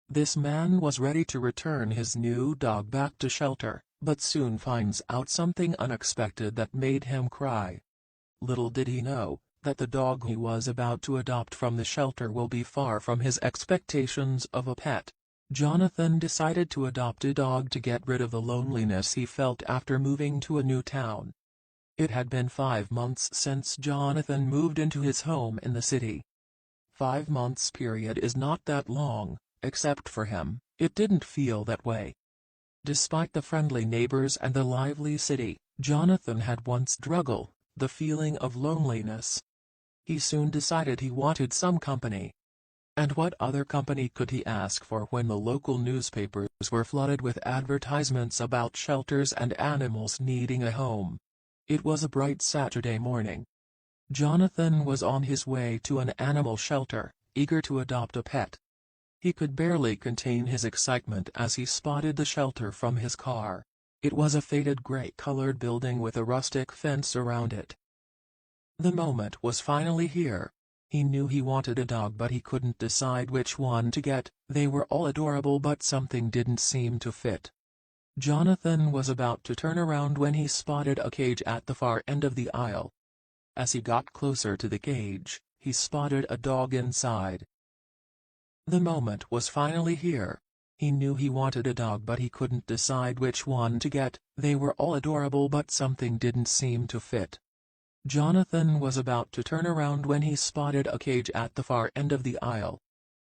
This man was ready to return his new dog back to shelter, but soon finds out something unexpected that made him cry. Little did he know that the dog he was about to adopt from the shelter will be far from his expectations of a pet. Jonathan decided to adopt a dog to get rid of the loneliness he felt after moving to a new town. It had been 5 months since Jonathan moved into his home in the city. 5 months period is not that long, except for him. It didn't feel that way. Despite the friendly neighbors and the lively city, Jonathan had one struggle: the feeling of loneliness. He soon decided he wanted some company. And what other company could he ask for when the local newspapers were flooded with advertisements about shelters and animals needing a home? It was a bright Saturday morning. Jonathan was on his way to an animal shelter, eager to adopt a pet. He could barely contain his excitement as he spotted the shelter from his car. It was a faded gray-colored building with a rustic fence around it. The moment was finally here. He knew he wanted a dog, but he couldn't decide which one to get. They were all adorable, but something didn't seem to fit. Jonathan was about to turn around when he spotted a cage at the far end of the aisle. As he got closer to the cage, he spotted a dog inside. The moment was finally here. He knew he wanted a dog, but he couldn't decide which one to get. They were all adorable, but something didn't seem to fit. Jonathan was about to turn around when he spotted a cage at the far end of the aisle.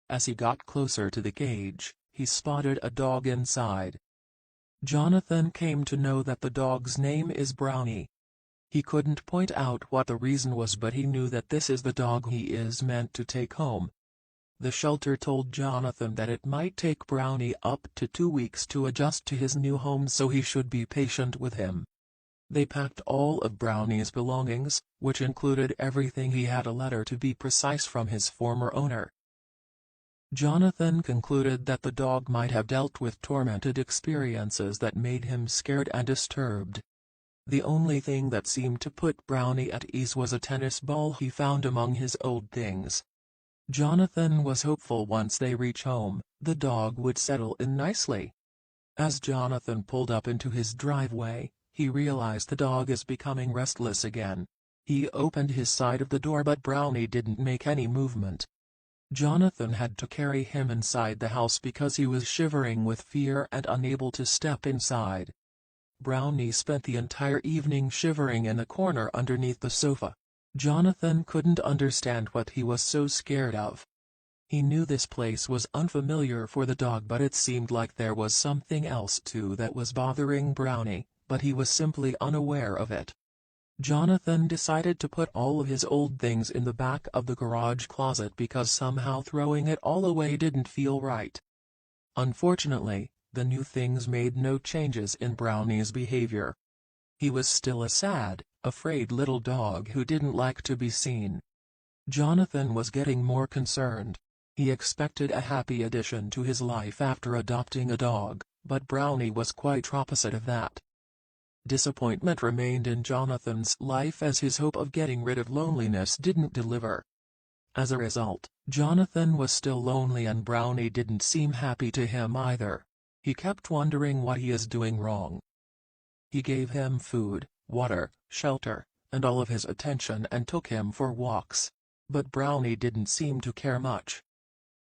As he got closer to the cage, he spotted a dog inside. Jonathan came to know that the dog's name is Brownie. He couldn't point out what the reason was, but he knew that this is the dog he is meant to take home. The shelter told Jonathan that it might take Brownie up to 2 weeks to adjust to his new home, so he should be patient with him. They packed all of Brownie's belongings, which included everything he had, a letter to be precise from his former owner. Jonathan concluded that the dog might have dealt with tormented experiences that made him scared and disturbed. The only thing that seemed to put Brownie at ease was a tennis ball he found among his old things. Jonathan was hopeful once they reach home, the dog would settle in nicely. As Jonathan pulled up into his driveway, he realized the dog is becoming restless again. He opened his side of the door, but Brownie didn't make any movement. Jonathan had to carry him inside the house because he was shivering with fear and unable to step inside. Brownie spent the entire evening shivering in a corner underneath the sofa. Jonathan couldn't understand what he was so scared of. He knew this place was unfamiliar for the dog, but it seemed like there was something else too that was bothering Brownie, but he was simply unaware of it. Jonathan decided to put all of his old things in the back of the garage closet because somehow throwing it all away didn't feel right. Unfortunately, the new things made no changes in Brownie's behavior. He was still a sad, afraid little dog who didn't like to be seen. Jonathan was getting more concerned. He expected a happy addition to his life after adopting a dog, but Brownie was quite opposite of that. Disappointment remained in Jonathan's life as his hope of getting rid of loneliness didn't deliver. As a result, Jonathan was still lonely, and Brownie didn't seem happy to him either. He kept wondering what he is doing wrong. He gave him food, water, shelter, and all of his attention and took him for walks. But Brownie didn't seem to care much.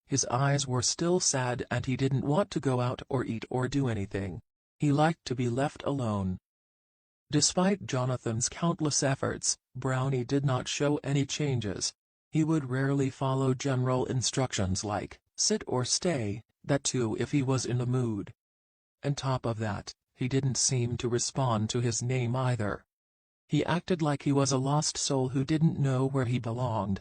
His eyes were still sad and he didn't want to go out or eat or do anything. He liked to be left alone. Despite Jonathan's countless efforts, Brownie did not show any changes. He would rarely follow general instructions like, sit or stay, that too if he was in the mood. On top of that, he didn't seem to respond to his name either. He acted like he was a lost soul who didn't know where he belonged.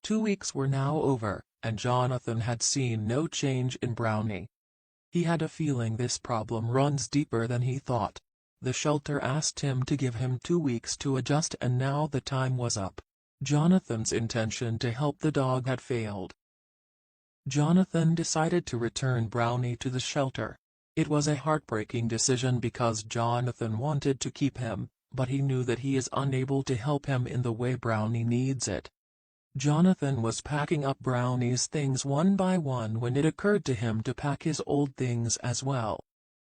2 weeks were now over, and Jonathan had seen no change in Brownie. He had a feeling this problem runs deeper than he thought. The shelter asked him to give him 2 weeks to adjust, and now the time was up. Jonathan's intention to help the dog had failed. Jonathan decided to return Brownie to the shelter. It was a heartbreaking decision because Jonathan wanted to keep him, but he knew that he is unable to help him in the way Brownie needs it. Jonathan was packing up Brownie's things one by one when it occurred to him to pack his old things as well.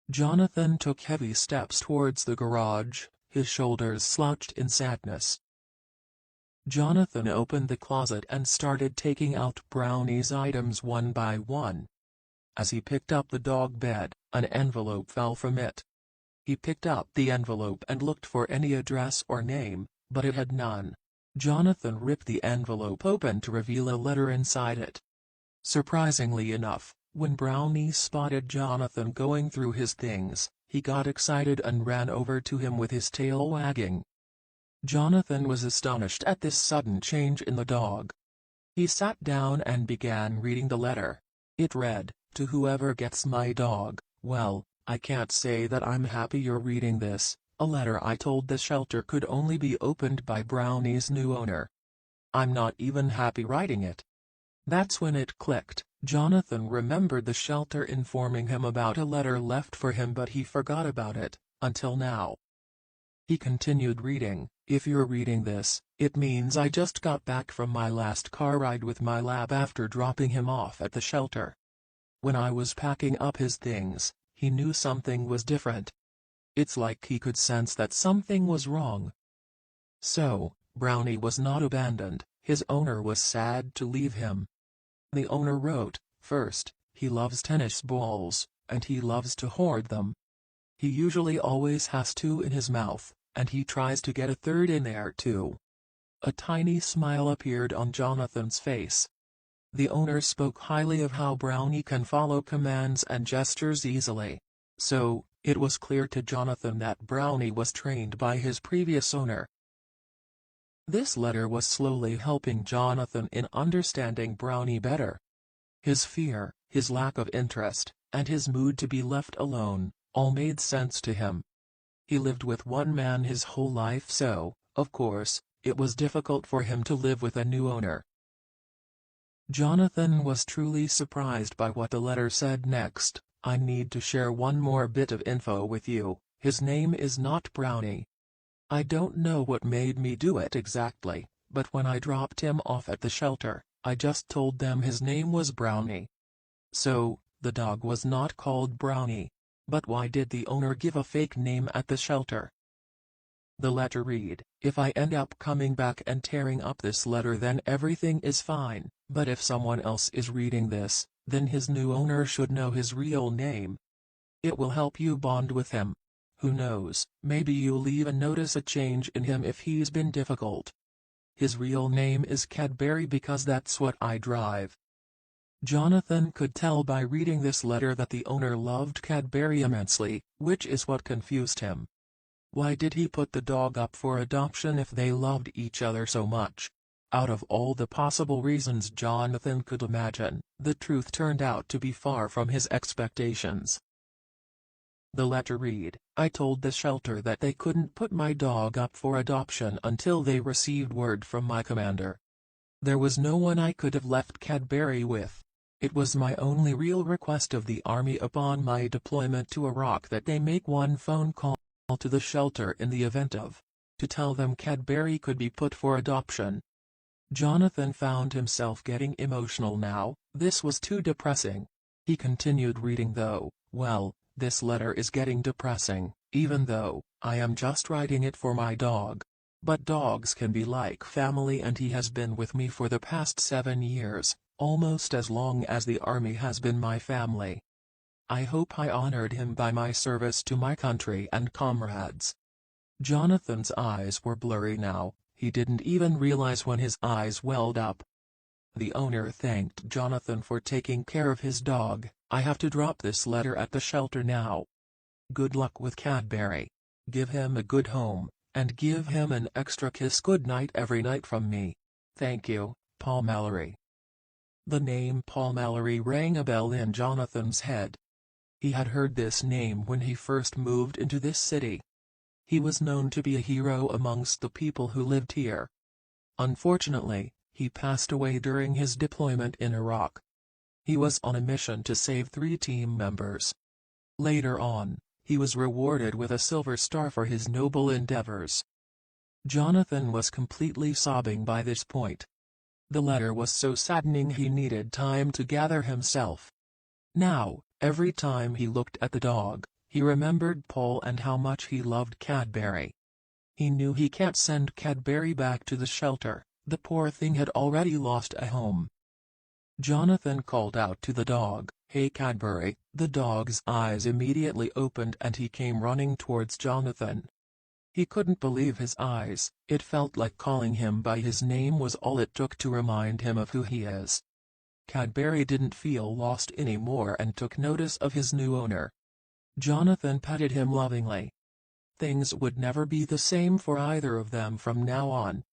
Jonathan took heavy steps towards the garage, his shoulders slouched in sadness. Jonathan opened the closet and started taking out Brownie's items one by one. As he picked up the dog bed, an envelope fell from it. He picked up the envelope and looked for any address or name, but it had none. Jonathan ripped the envelope open to reveal a letter inside it. Surprisingly enough, when Brownie spotted Jonathan going through his things, he got excited and ran over to him with his tail wagging. Jonathan was astonished at this sudden change in the dog. He sat down and began reading the letter. It read, "To whoever gets my dog, well, I can't say that I'm happy you're reading this. A letter I told the shelter could only be opened by Brownie's new owner. I'm not even happy writing it." That's when it clicked. Jonathan remembered the shelter informing him about a letter left for him, but he forgot about it, until now. He continued reading, "If you're reading this, it means I just got back from my last car ride with my lab after dropping him off at the shelter. When I was packing up his things, he knew something was different. It's like he could sense that something was wrong. So, Brownie was not abandoned, his owner was sad to leave him." The owner wrote, "First, he loves tennis balls, and he loves to hoard them. He usually always has two in his mouth, and he tries to get a third in there too." A tiny smile appeared on Jonathan's face. The owner spoke highly of how Brownie can follow commands and gestures easily. So, it was clear to Jonathan that Brownie was trained by his previous owner. This letter was slowly helping Jonathan in understanding Brownie better. His fear, his lack of interest, and his mood to be left alone, all made sense to him. He lived with one man his whole life, so, of course, it was difficult for him to live with a new owner. Jonathan was truly surprised by what the letter said next. "I need to share one more bit of info with you. His name is not Brownie. I don't know what made me do it exactly, but when I dropped him off at the shelter, I just told them his name was Brownie. So, the dog was not called Brownie. But why did the owner give a fake name at the shelter?" The letter read, "If I end up coming back and tearing up this letter, then everything is fine, but if someone else is reading this, then his new owner should know his real name. It will help you bond with him. Who knows, maybe you'll even notice a change in him if he's been difficult. His real name is Cadbury because that's what I drive." Jonathan could tell by reading this letter that the owner loved Cadbury immensely, which is what confused him. Why did he put the dog up for adoption if they loved each other so much? Out of all the possible reasons Jonathan could imagine, the truth turned out to be far from his expectations. The letter read, "I told the shelter that they couldn't put my dog up for adoption until they received word from my commander. There was no one I could have left Cadbury with. It was my only real request of the army upon my deployment to Iraq that they make one phone call to the shelter in the event of, to tell them Cadbury could be put for adoption." Jonathan found himself getting emotional now. This was too depressing. He continued reading though. "Well, this letter is getting depressing, even though I am just writing it for my dog. But dogs can be like family, and he has been with me for the past 7 years, almost as long as the army has been my family. I hope I honored him by my service to my country and comrades." Jonathan's eyes were blurry now. He didn't even realize when his eyes welled up. The owner thanked Jonathan for taking care of his dog. "I have to drop this letter at the shelter now. Good luck with Cadbury. Give him a good home, and give him an extra kiss good night every night from me. Thank you, Paul Mallory." The name Paul Mallory rang a bell in Jonathan's head. He had heard this name when he first moved into this city. He was known to be a hero amongst the people who lived here. Unfortunately, he passed away during his deployment in Iraq. He was on a mission to save 3 team members. Later on, he was rewarded with a Silver Star for his noble endeavors. Jonathan was completely sobbing by this point. The letter was so saddening he needed time to gather himself. Now, every time he looked at the dog, he remembered Paul and how much he loved Cadbury. He knew he can't send Cadbury back to the shelter, the poor thing had already lost a home. Jonathan called out to the dog, "Hey Cadbury." The dog's eyes immediately opened and he came running towards Jonathan. He couldn't believe his eyes, it felt like calling him by his name was all it took to remind him of who he is. Cadbury didn't feel lost anymore and took notice of his new owner. Jonathan petted him lovingly. Things would never be the same for either of them from now on.